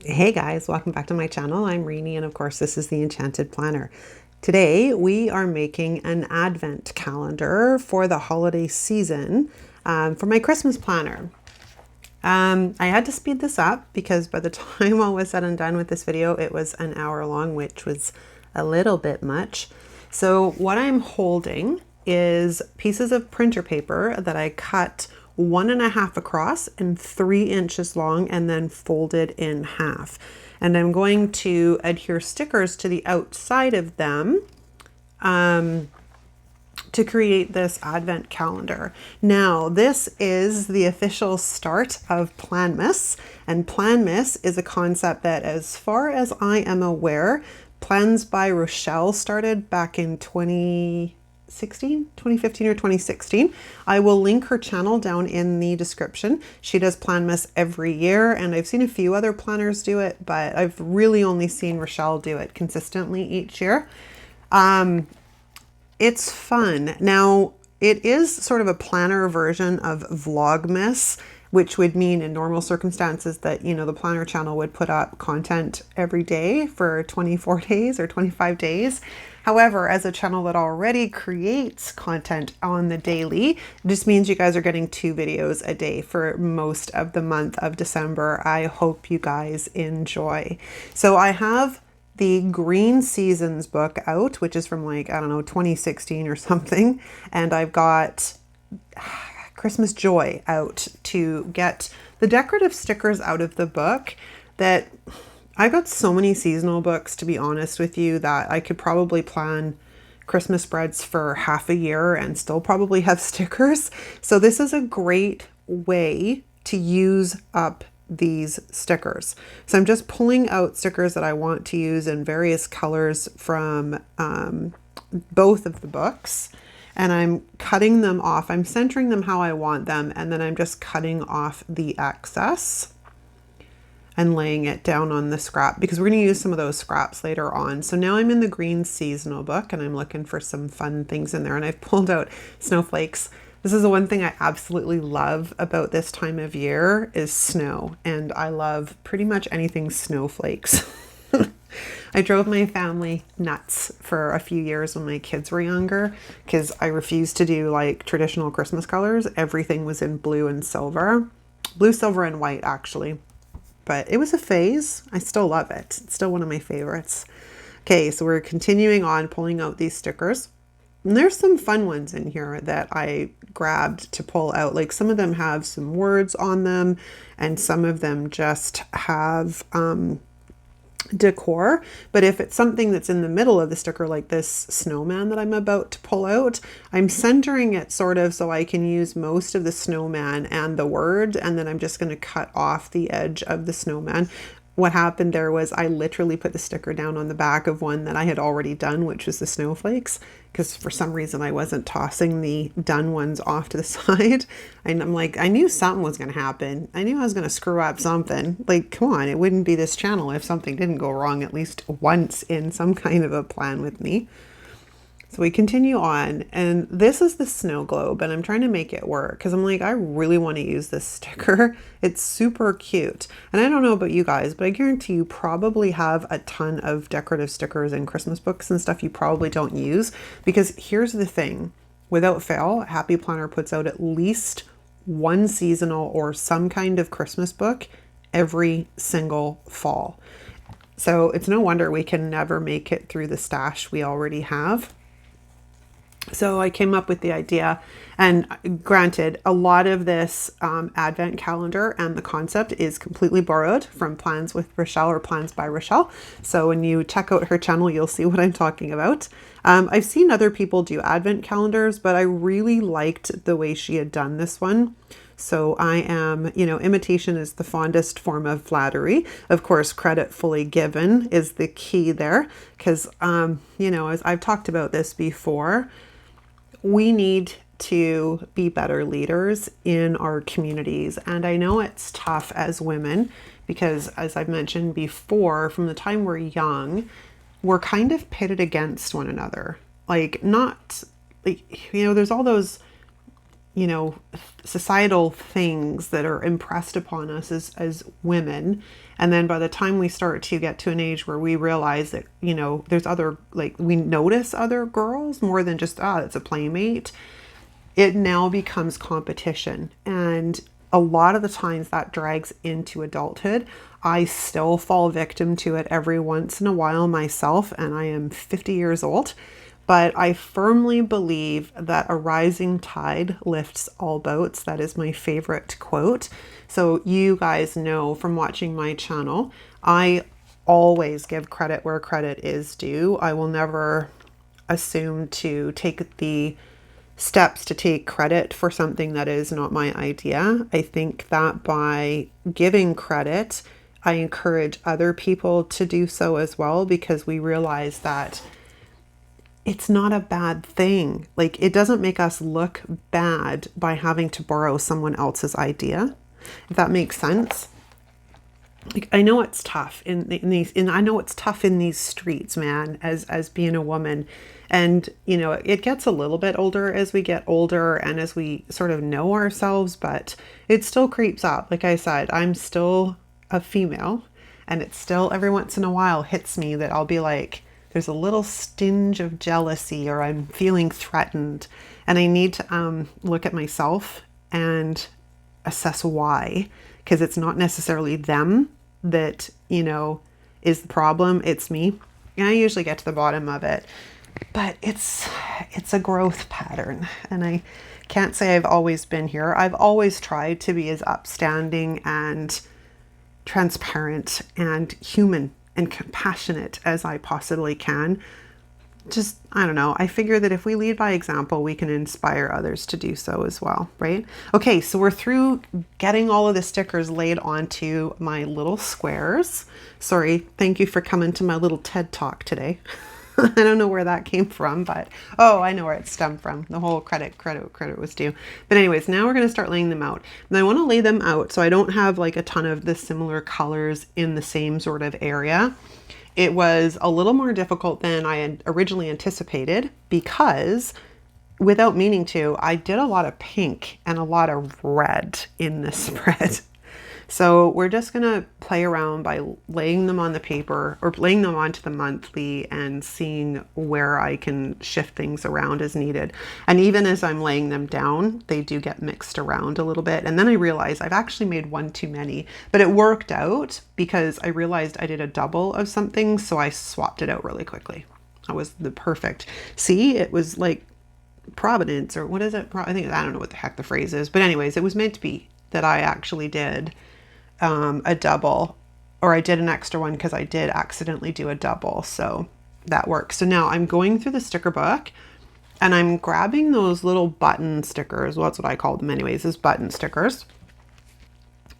Hey guys, welcome back to my channel. I'm Renee, and of course this is the Enchanted Planner. Today we are making an advent calendar for the holiday season for my Christmas planner. I had to speed this up because by the time all was said and done with this video, it was an hour long, which was a little bit much. So what I'm holding is pieces of printer paper that I cut 1.5 across and 3 inches long and then folded in half. And I'm going to adhere stickers to the outside of them to create this advent calendar. Now, this is the official start of Planmas, and Planmas is a concept that, as far as I am aware, Plans by Rochelle started back in 2015 or 2016. I will link her channel down in the description. She does Planmas every year, and I've seen a few other planners do it, but I've really only seen Rochelle do it consistently each year. It's fun. Now, it is sort of a planner version of Vlogmas, which would mean in normal circumstances that, you know, the planner channel would put up content every day for 24 days or 25 days. However, as a channel that already creates content on the daily, it just means you guys are getting 2 videos a day for most of the month of December. I hope you guys enjoy. So I have the Green Seasons book out, which is from like, I don't know, 2016 or something. And I've got Christmas Joy out to get the decorative stickers out of the book. That I got so many seasonal books, to be honest with you, that I could probably plan Christmas spreads for half a year and still probably have stickers. So this is a great way to use up these stickers. So I'm just pulling out stickers that I want to use in various colors from both of the books, and I'm cutting them off. I'm centering them how I want them, and then I'm just cutting off the excess and laying it down on the scrap because we're going to use some of those scraps later on. So now I'm in the Green Seasonal book and I'm looking for some fun things in there, and I've pulled out snowflakes. This is the one thing I absolutely love about this time of year is snow, and I love pretty much anything snowflakes. I drove my family nuts for a few years when my kids were younger because I refused to do like traditional Christmas colors. Everything was in blue and silver. Blue, silver, and white actually. But it was a phase. I still love it. It's still one of my favorites. Okay, so we're continuing on pulling out these stickers. And there's some fun ones in here that I grabbed to pull out. Like some of them have some words on them and some of them just have decor. But if it's something that's in the middle of the sticker, like this snowman that I'm about to pull out, I'm centering it sort of so I can use most of the snowman and the word, and then I'm just going to cut off the edge of the snowman. What happened there was I literally put the sticker down on the back of one that I had already done, which was the snowflakes, because for some reason I wasn't tossing the done ones off to the side. And I'm like, I knew something was going to happen. I knew I was going to screw up something. Like, come on, it wouldn't be this channel if something didn't go wrong at least once in some kind of a plan with me. So we continue on, and this is the snow globe, and I'm trying to make it work because I'm like, I really want to use this sticker. It's super cute. And I don't know about you guys, but I guarantee you probably have a ton of decorative stickers and Christmas books and stuff you probably don't use, because here's the thing. Without fail, Happy Planner puts out at least one seasonal or some kind of Christmas book every single fall. So it's no wonder we can never make it through the stash we already have. So I came up with the idea, and granted, a lot of this advent calendar and the concept is completely borrowed from Plans with Rochelle or Plans by Rochelle. So when you check out her channel, you'll see what I'm talking about. I've seen other people do advent calendars, but I really liked the way she had done this one. So I am, you know, imitation is the fondest form of flattery. Of course, credit fully given is the key there because, you know, as I've talked about this before, we need to be better leaders in our communities. And I know it's tough as women because, as I've mentioned before, from the time we're young, we're kind of pitted against one another. Like, not like, you know, there's all those you know, societal things that are impressed upon us as women. And then by the time we start to get to an age where we realize that, you know, there's other, like, we notice other girls more than just, ah, it's a playmate, it now becomes competition. And a lot of the times that drags into adulthood. I still fall victim to it every once in a while myself, and I am 50 years old. But I firmly believe that a rising tide lifts all boats. That is my favorite quote. So you guys know from watching my channel, I always give credit where credit is due. I will never assume to take the steps to take credit for something that is not my idea. I think that by giving credit, I encourage other people to do so as well, because we realize that it's not a bad thing. Like, it doesn't make us look bad by having to borrow someone else's idea, if that makes sense. Like, I know it's tough I know it's tough in these streets, man, as being a woman. And, you know, it gets a little bit older as we get older and as we sort of know ourselves, but it still creeps up. Like I said, I'm still a female, and it still every once in a while hits me that I'll be like, there's a little stinge of jealousy, or I'm feeling threatened, and I need to look at myself and assess why, because it's not necessarily them that, you know, is the problem. It's me. And I usually get to the bottom of it, but it's a growth pattern, and I can't say I've always been here. I've always tried to be as upstanding and transparent and human and compassionate as I possibly can. Just, I don't know. I figure that if we lead by example, we can inspire others to do so as well, right? Okay, so we're through getting all of the stickers laid onto my little squares. Sorry, thank you for coming to my little TED Talk today. I don't know where that came from, but oh, I know where it stemmed from. The whole credit was due. But anyways, now we're going to start laying them out. And I want to lay them out so I don't have like a ton of the similar colors in the same sort of area. It was a little more difficult than I had originally anticipated, because without meaning to, I did a lot of pink and a lot of red in this spread. So we're just going to play around by laying them on the paper, or laying them onto the monthly, and seeing where I can shift things around as needed. And even as I'm laying them down, they do get mixed around a little bit. And then I realized I've actually made one too many, but it worked out because I realized I did a double of something. So I swapped it out really quickly. That was the perfect. See, it was like Providence, or what is it? I don't know what the heck the phrase is, but anyways, it was meant to be that I actually did a double, or I did an extra one because I did accidentally do a double. So that works. So now I'm going through the sticker book and I'm grabbing those little button stickers. Well, that's what I call them anyways, is button stickers,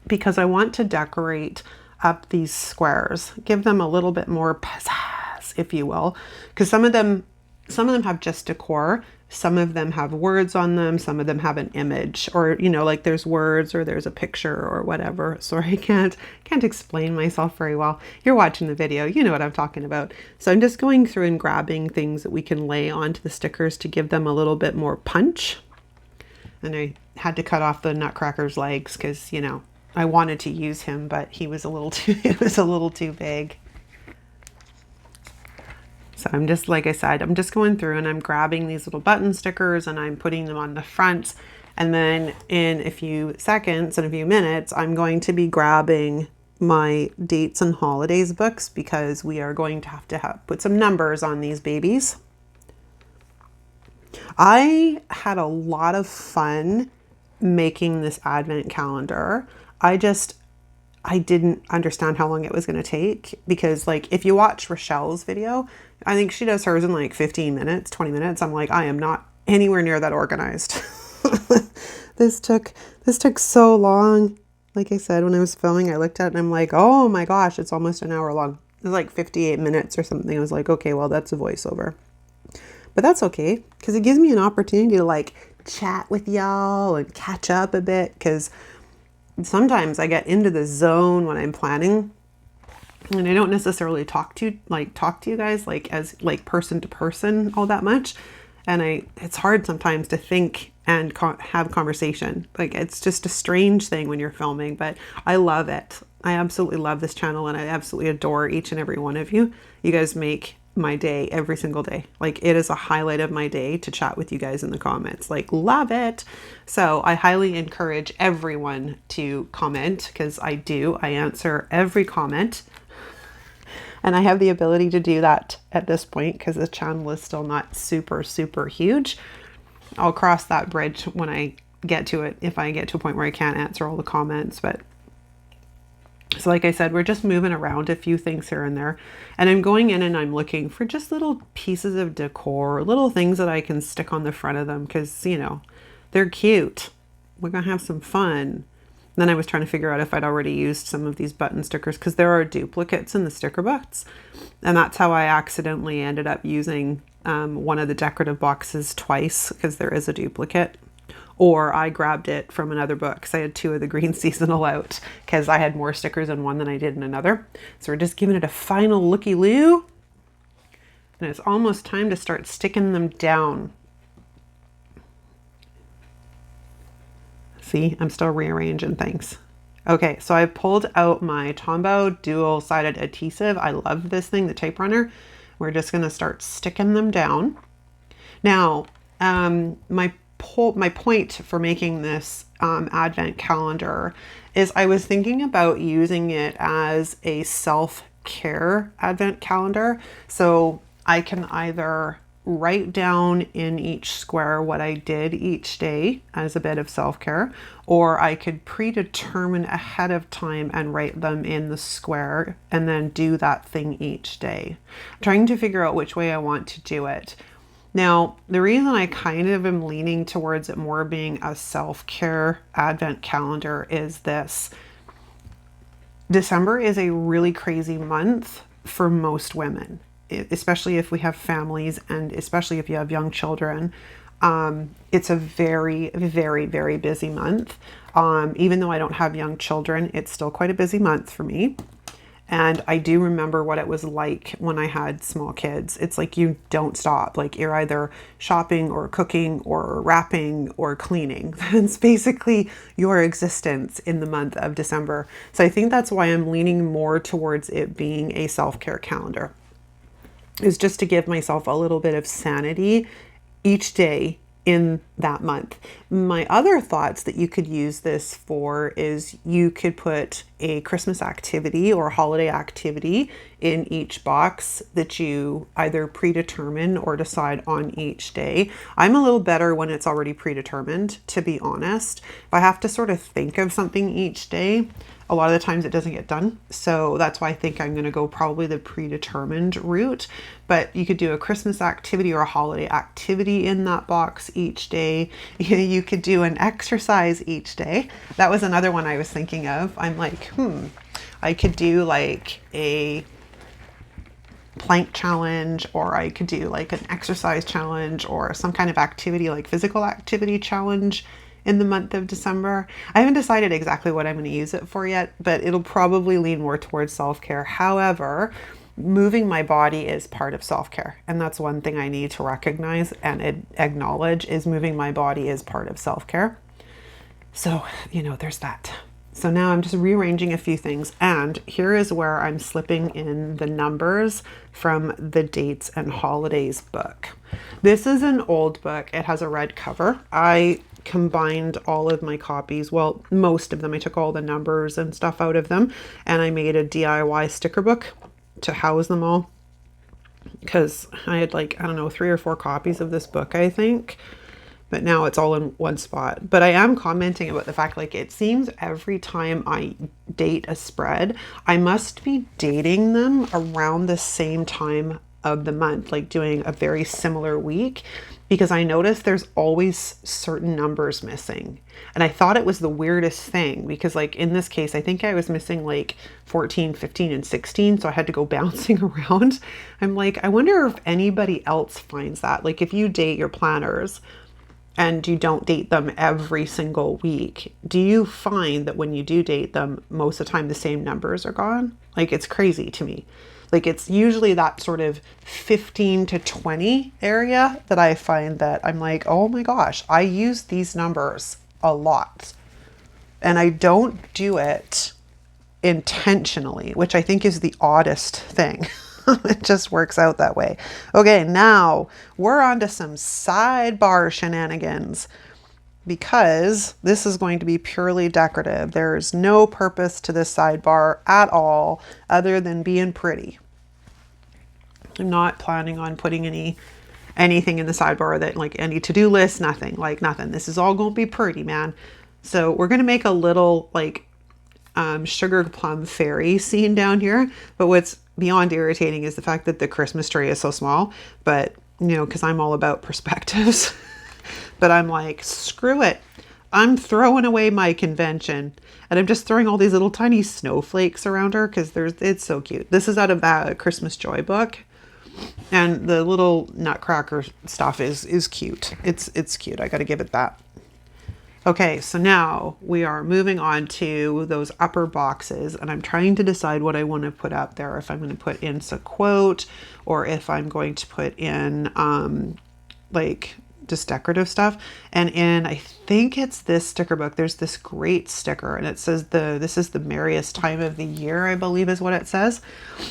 because I want to decorate up these squares, give them a little bit more pizzazz, if you will, because some of them have just decor. Some of them have words on them. Some of them have an image, or, you know, like there's words or there's a picture or whatever. Sorry, I can't explain myself very well. You're watching the video, you know what I'm talking about. So I'm just going through and grabbing things that we can lay onto the stickers to give them a little bit more punch. And I had to cut off the Nutcracker's legs because, you know, I wanted to use him, but he was a little too big. So I'm just, like I said, I'm just going through and I'm grabbing these little button stickers and I'm putting them on the front. And then in a few seconds, in a few minutes, I'm going to be grabbing my dates and holidays books, because we are going to have put some numbers on these babies. I had a lot of fun making this advent calendar. I didn't understand how long it was going to take, because like if you watch Rochelle's video, I think she does hers in like 15 minutes, 20 minutes. I'm like, I am not anywhere near that organized. This took so long. Like I said, when I was filming, I looked at it and I'm like, oh my gosh, it's almost an hour long. It was like 58 minutes or something. I was like, okay, well, that's a voiceover. But that's okay, because it gives me an opportunity to like chat with y'all and catch up a bit, because sometimes I get into the zone when I'm planning and I don't necessarily talk to you guys like as like person to person all that much. And it's hard sometimes to think and have conversation. Like, it's just a strange thing when you're filming, but I love it. I absolutely love this channel, and I absolutely adore each and every one of you. You guys make my day every single day. Like, it is a highlight of my day to chat with you guys in the comments. Like, love it. So I highly encourage everyone to comment, because I answer every comment. And I have the ability to do that at this point because the channel is still not super, super huge. I'll cross that bridge when I get to it, if I get to a point where I can't answer all the comments. But so like I said, we're just moving around a few things here and there. And I'm going in and I'm looking for just little pieces of decor, little things that I can stick on the front of them because, you know, they're cute. We're going to have some fun. Then I was trying to figure out if I'd already used some of these button stickers because there are duplicates in the sticker books. And that's how I accidentally ended up using one of the decorative boxes twice because there is a duplicate. Or I grabbed it from another book because I had 2 of the green seasonal out because I had more stickers in one than I did in another. So we're just giving it a final looky-loo. And it's almost time to start sticking them down. See, I'm still rearranging things. Okay, so I pulled out my Tombow dual-sided adhesive. I love this thing, the tape runner. We're just gonna start sticking them down. Now, my point for making this advent calendar is I was thinking about using it as a self-care advent calendar. So I can either write down in each square what I did each day as a bit of self-care, or I could predetermine ahead of time and write them in the square and then do that thing each day. I'm trying to figure out which way I want to do it. Now, the reason I kind of am leaning towards it more being a self-care advent calendar is this. December is a really crazy month for most women, especially if we have families and especially if you have young children. It's a very, very, very busy month. Even though I don't have young children, it's still quite a busy month for me. And I do remember what it was like when I had small kids. It's like you don't stop. Like you're either shopping or cooking or wrapping or cleaning. That's basically your existence in the month of December. So I think that's why I'm leaning more towards it being a self-care calendar. Is just to give myself a little bit of sanity each day in that month. My other thoughts that you could use this for is you could put a Christmas activity or holiday activity in each box that you either predetermine or decide on each day. I'm a little better when it's already predetermined, to be honest. If I have to sort of think of something each day, a lot of the times it doesn't get done. So that's why I think I'm going to go probably the predetermined route. But you could do a Christmas activity or a holiday activity in that box each day. You could do an exercise each day. That was another one I was thinking of. I'm like, I could do like a plank challenge, or I could do like an exercise challenge or some kind of activity like physical activity challenge in the month of December. I haven't decided exactly what I'm going to use it for yet, but it'll probably lean more towards self-care. However, moving my body is part of self-care. And that's one thing I need to recognize and acknowledge is moving my body is part of self-care. So, there's that. So now I'm just rearranging a few things, and here is where I'm slipping in the numbers from the dates and holidays book. This is an old book. It has a red cover. I combined all of my copies, well, most of them. I took all the numbers and stuff out of them, and I made a DIY sticker book to house them all because I had 3 or 4 copies of this book, I think. But now it's all in one spot. But I am commenting about the fact, it seems every time I date a spread, I must be dating them around the same time of the month, doing a very similar week, because I noticed there's always certain numbers missing. And I thought it was the weirdest thing because in this case, I think I was missing 14, 15, and 16. So I had to go bouncing around. I'm I wonder if anybody else finds that. If you date your planners, and you don't date them every single week, do you find that when you do date them, most of the time the same numbers are gone? It's crazy to me. Like it's usually that sort of 15 to 20 area that I find that I'm like, oh my gosh, I use these numbers a lot. And I don't do it intentionally, which I think is the oddest thing. It just works out that way. Okay, now we're on to some sidebar shenanigans, because this is going to be purely decorative. There's no purpose to this sidebar at all other than being pretty. I'm not planning on putting anything in the sidebar that like any to-do list, nothing, like nothing. This is all going to be pretty, man. So we're going to make a little like sugar plum fairy scene down here. But what's beyond irritating is the fact that the Christmas tree is so small. But, you know, because I'm all about perspectives. But I'm like, screw it. I'm throwing away my convention. And I'm just throwing all these little tiny snowflakes around her because it's so cute. This is out of a Christmas Joy book. And the little nutcracker stuff is cute. It's cute. I got to give it that. Okay, so now we are moving on to those upper boxes, and I'm trying to decide what I want to put up there. If I'm going to put in a quote, or if I'm going to put in like just decorative stuff. And I think it's this sticker book, there's this great sticker, and it says this is the merriest time of the year, I believe is what it says.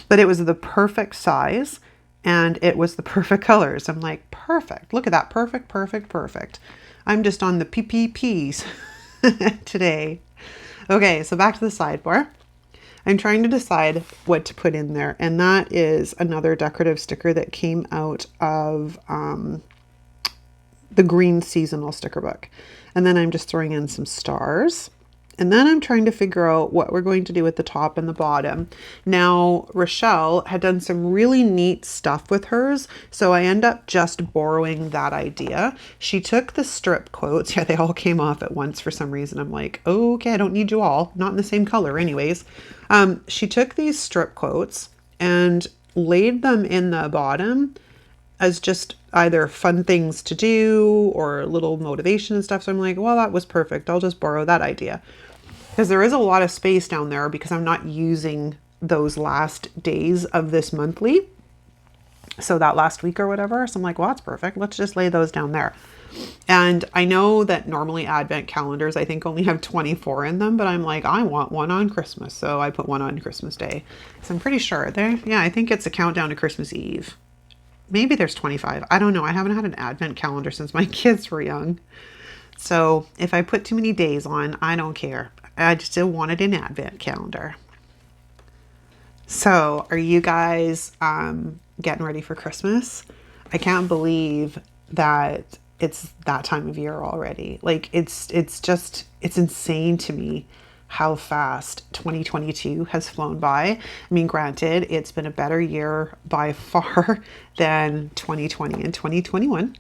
But it was the perfect size, and it was the perfect colors. I'm like, perfect. Look at that. Perfect, perfect, perfect. I'm just on the PPPs today. Okay, so back to the sidebar. I'm trying to decide what to put in there. And that is another decorative sticker that came out of the green seasonal sticker book. And then I'm just throwing in some stars. And then I'm trying to figure out what we're going to do at the top and the bottom. Now, Rochelle had done some really neat stuff with hers, so I end up just borrowing that idea. She took the strip quotes. Yeah, they all came off at once for some reason. I'm like, okay, I don't need you all. Not in the same color anyways. She took these strip quotes and laid them in the bottom as just either fun things to do or little motivation and stuff. So I'm like, well, that was perfect. I'll just borrow that idea. Because there is a lot of space down there because I'm not using those last days of this monthly. So that last week or whatever. So I'm like, well, that's perfect. Let's just lay those down there. And I know that normally advent calendars, I think only have 24 in them, but I'm like, I want one on Christmas. So I put one on Christmas Day. So I'm pretty sure there. Yeah, I think it's a countdown to Christmas Eve. Maybe there's 25. I don't know. I haven't had an advent calendar since my kids were young. So if I put too many days on, I don't care. I still wanted an advent calendar. So are you guys getting ready for Christmas? I can't believe that it's that time of year already. Like it's insane to me how fast 2022 has flown by. I mean, granted, it's been a better year by far than 2020 and 2021.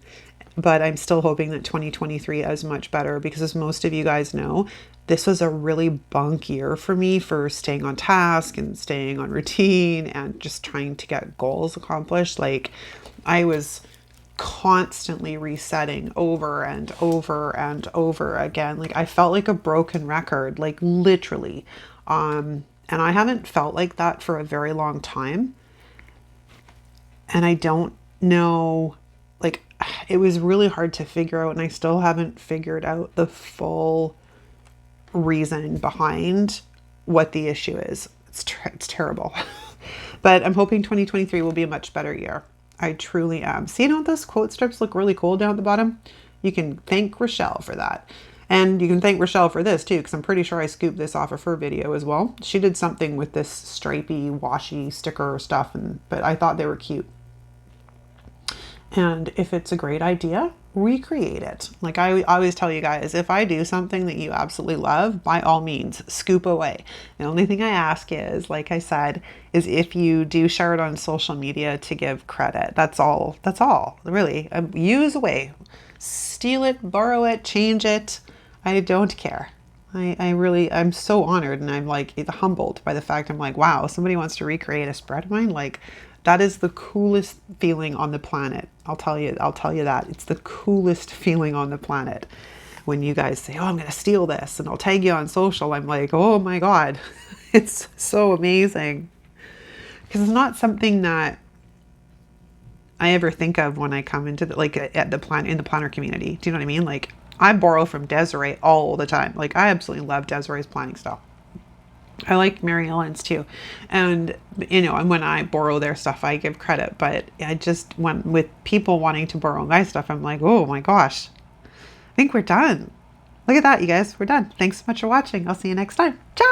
But I'm still hoping that 2023 is much better because, as most of you guys know, this was a really bunk year for me for staying on task and staying on routine and just trying to get goals accomplished. Like I was constantly resetting over and over and over again. Like I felt like a broken record, like literally. And I haven't felt like that for a very long time. And I don't know, like it was really hard to figure out, and I still haven't figured out the full reason behind what the issue is. It's terrible. But I'm hoping 2023 will be a much better year. I truly am. See, don't those quote strips look really cool down at the bottom? You can thank Rochelle for that. And you can thank Rochelle for this too, because I'm pretty sure I scooped this off of her video as well. She did something with this stripy washi sticker stuff, but I thought they were cute. And if it's a great idea, recreate it. Like I always tell you guys, if I do something that you absolutely love, by all means, scoop away. The only thing I ask is, like I said, is if you do share it on social media to give credit. That's all, really. Use away. Steal it, borrow it, change it. I don't care. I'm so honored, and I'm like humbled by the fact I'm like, wow, somebody wants to recreate a spread of mine. Like, that is the coolest feeling on the planet. I'll tell you that. It's the coolest feeling on the planet. When you guys say, oh, I'm going to steal this, and I'll tag you on social. I'm like, oh my God, it's so amazing. because it's not something that I ever think of when I come into the, like at the plan in the planner community. Do you know what I mean? Like I borrow from Desiree all the time. Like I absolutely love Desiree's planning style. I like Mary Ellen's too. And, you know, and when I borrow their stuff, I give credit. But I just, when with people wanting to borrow my stuff, I'm like, oh my gosh, I think we're done. Look at that, you guys. We're done. Thanks so much for watching. I'll see you next time. Ciao.